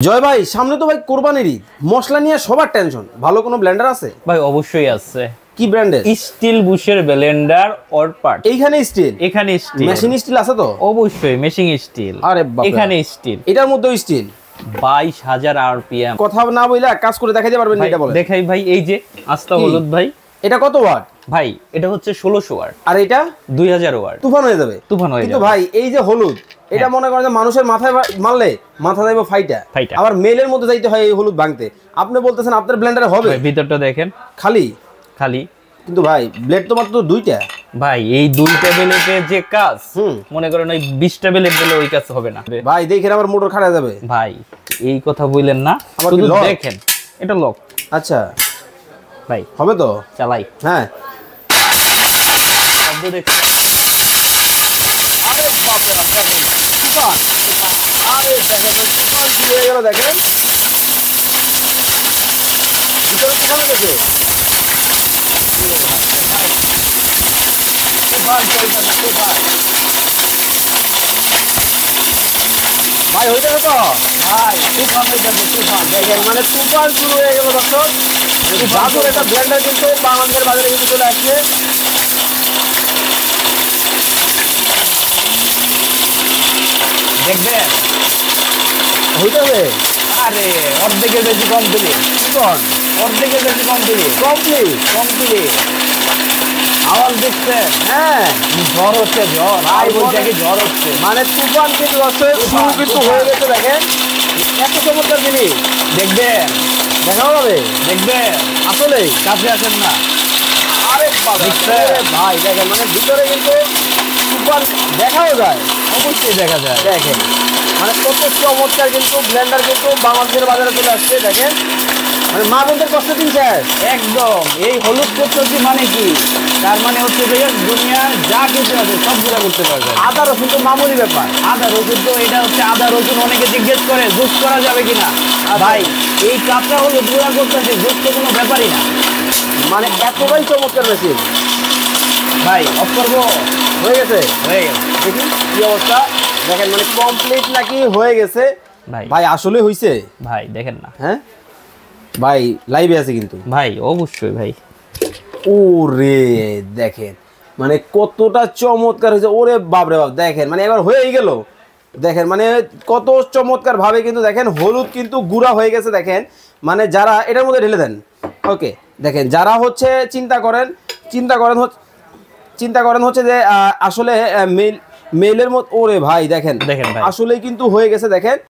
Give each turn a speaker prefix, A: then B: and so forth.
A: জয় ভাই, সামনে তো ভাই কোরবানির ঈদ, মশলা নিয়ে সবার টেনশন। ভালো কোনো ব্লেন্ডার আছে
B: ভাই? অবশ্যই আছে।
A: কি ব্র্যান্ডের?
B: স্টিল বুশের ব্লেন্ডার অর পার্ট।
A: এইখানে স্টিল?
B: এখানে স্টিল।
A: মেশিন স্টিল আছে তো?
B: অবশ্যই মেশিং স্টিল।
A: আরে বাপ রে।
B: এখানে স্টিল,
A: এটার মধ্যেও স্টিল।
B: 22,000 আরপিএম।
A: কথা না বইলা কাজ করে দেখাইতে পারবেন এটা বলেন?
B: দেখাই ভাই, এই যে আস্তা হলুদ ভাই।
A: এটা কত ওয়াট
B: ভাই? এটা হচ্ছে 1600 ওয়াট।
A: আর এটা
B: 2000 ওয়াট।
A: তুফান হয়ে যাবে।
B: তুফান হয়ে যাবে।
A: কিন্তু ভাই এই যে হলুদ, এটা মনে করেন যে মানুষের মাথায় মারলে মাথা যাইবে ফাইটা। আবার মেলের মধ্যে যাইতে হয় এই হলুদ ভাঙতে। আপনি বলতেছেন আপনার ব্লেন্ডারে হবে?
B: ভিতরটা দেখেন,
A: খালি
B: খালি।
A: কিন্তু ভাই ব্লেড তো মাত্র দুইটা।
B: ভাই এই দুইটা ব্লেডে যে কাজ, মনে করেন ওই 20টা ব্লেড দিলে ওই কাজ হবে না
A: ভাই। দেখেন আবার মোটর খারাপ যাবে
B: ভাই। এই কথা বললেন না, শুধু দেখেন এটা লক।
A: আচ্ছা
B: ভাই
A: হবে তো?
B: চালাই।
A: হ্যাঁ।
B: শব্দ দেখেন।
A: আরে বাপ রে বাপ, দেখেন তুফান। আরে দেখেন তুফান শুরু হয়ে গেল। দেখেন ভিতরে তুফান গেছে। তুফান চলতেছে, তুফান। ভাই হইতেছে তো? ভাই তুফান হইতেছে, তুফান। দেখেন মানে তুফান শুরু হয়ে গেল দর্শক। জাদুর একটা ব্লেন্ডার কিন্তু বাংলাদেশের বাজারে কিন্তু চলে আসছে।
B: দেখবেন
A: হইতেছে।
B: আরে অর্ধেকের বেশি কমপ্লিট। অর্ধেকের বেশি কমপ্লিট। কমপ্লিট। আওয়াজ দেখছেন?
A: হ্যাঁ,
B: ঝড় হচ্ছে, ঝড়। ভাই বলছে কি ঝড় হচ্ছে।
A: মানে তুফান কিন্তু শুরু কিন্তু হয়ে গেছে। দেখেন এত চমৎকার জিনিস
B: দেখবেন,
A: দেখাও যাবে।
B: দেখবেন।
A: আসলে
B: কাছে আসেন না।
A: আরে ভাই দেখেন মানে ভিতরে কিন্তু তুফান দেখাও যায়।
B: অবশ্যই দেখা যায়।
A: দেখেন মানে কত চমৎকার কিন্তু ব্লেন্ডার কিন্তু বাংলাদেশের বাজারে চলে আসছে। দেখেন মানে মা বোনদের কষ্ট দিন শেষ
B: একদম। এই হলুদ করতেছি মানে কি? তার মানে হচ্ছে যে দুনিয়ার যা কিছু আছে সবগুলা করতে পারবে।
A: আদা রসুন তো মামুলি ব্যাপার।
B: আদা রসুন তো এটা হচ্ছে আদা রসুন। অনেকে জিজ্ঞেস করে জুস করা যাবে কিনা। ভাই এই কাঁচা হলুদ গুঁড়া করতেছে, জুস তো কোনো ব্যাপারই না।
A: মানে এতটাই চমৎকার মেশিন।
B: ভাই অফ করবো?
A: হয়ে গেছে,
B: হয়ে গেছে।
A: দেখি কি অবস্থা। দেখেন মানে কমপ্লিট নাকি হয়ে গেছে।
B: ভাই
A: ভাই আসলে হইছে?
B: ভাই দেখেন না।
A: হ্যাঁ ভাই লাইভে আছে কিন্তু।
B: ভাই অবশ্যই ভাই।
A: ওরে দেখেন মানে কতটা চমৎকার হয়েছে। ওরে বাপরে বাপ, দেখেন মানে এবার হয়েই গেল। দেখেন মানে কত চমৎকার ভাবে কিন্তু দেখেন হলুদ কিন্তু গুঁড়া হয়ে গেছে। দেখেন মানে যারা এটার মধ্যে ঢেলে দেন। ওকে দেখেন যারা হচ্ছে চিন্তা করেন হচ্ছে যে আসলে মেলের মতো। ওরে ভাই দেখেন
B: দেখেন ভাই
A: আসলে কিন্তু হয়ে গেছে। দেখেন